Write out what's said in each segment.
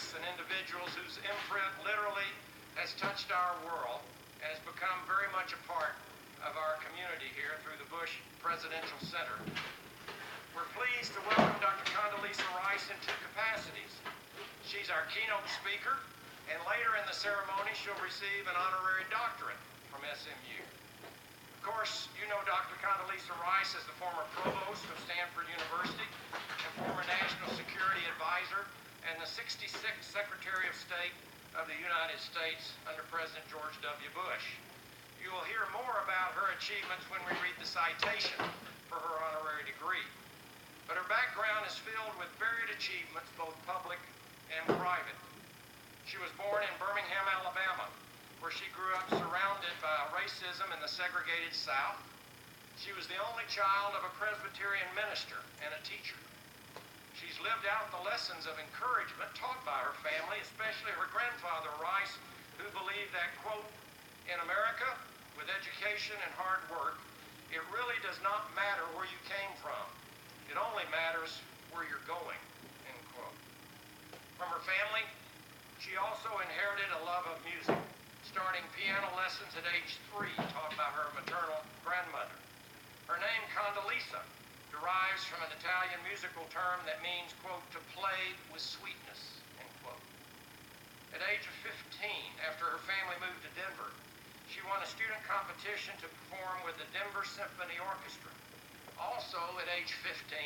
Rice, an individual whose imprint literally has touched our world and has become very much a part of our community here through the Bush Presidential Center. We're pleased to welcome Dr. Condelezza Rice in two capacities. She's our keynote speaker, and later in the ceremony she'll receive an honorary doctorate from SMU. Of course, you know Dr. Condelezza Rice as the former provost of Stanford University and former National Security Advisor and the 66th Secretary of State of the United States under President George W. Bush. You will hear more about her achievements when we read the citation for her honorary degree. But her background is filled with varied achievements, both public and private. She was born in Birmingham, Alabama, where she grew up surrounded by racism in the segregated South. She was the only child of a Presbyterian minister and a teacher. She's lived out the lessons of encouragement taught by her family, especially her grandfather, Rice, who believed that, quote, in America, with education and hard work, it really does not matter where you came from. It only matters where you're going, end quote. From her family, she also inherited a love of music, starting piano lessons at age 3, taught by her maternal grandmother. Her name, Condelezza, derives from an Italian musical term that means, quote, to play with sweetness, end quote. At age of 15, after her family moved to Denver, she won a student competition to perform with the Denver Symphony Orchestra. Also, at age 15,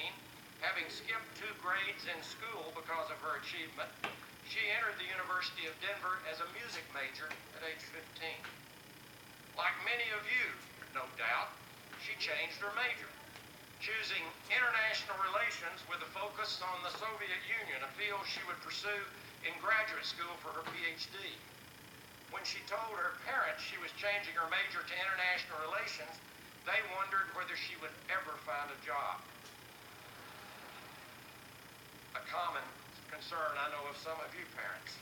having skipped 2 grades in school because of her achievement, she entered the University of Denver as a music major at age 15. Like many of you, no doubt, she changed her major, choosing international relations with a focus on the Soviet Union, a field she would pursue in graduate school for her PhD. When she told her parents she was changing her major to international relations, they wondered whether she would ever find a job. A common concern, I know, of some of you parents.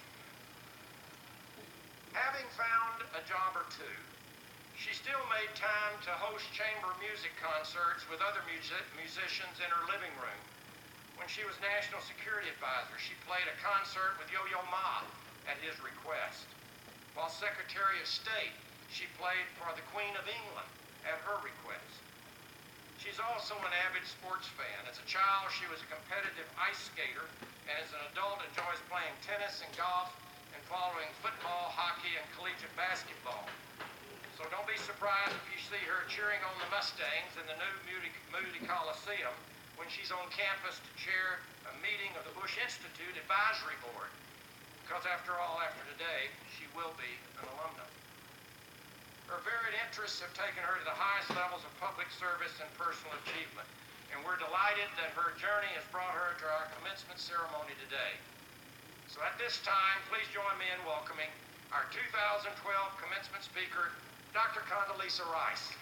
Having found a job or two, she still made time to host chamber music concerts with other musicians in her living room. When she was National Security Advisor, she played a concert with Yo-Yo Ma at his request. While Secretary of State, she played for the Queen of England at her request. She's also an avid sports fan. As a child, she was a competitive ice skater, and as an adult enjoys playing tennis and golf and following football, hockey, and collegiate basketball. So don't be surprised if you see her cheering on the Mustangs in the new Moody Coliseum when she's on campus to chair a meeting of the Bush Institute Advisory Board, because after all, after today, she will be an alumna. Her varied interests have taken her to the highest levels of public service and personal achievement, and we're delighted that her journey has brought her to our commencement ceremony today. So at this time, please join me in welcoming our 2012 commencement speaker, Dr. Condelezza Rice.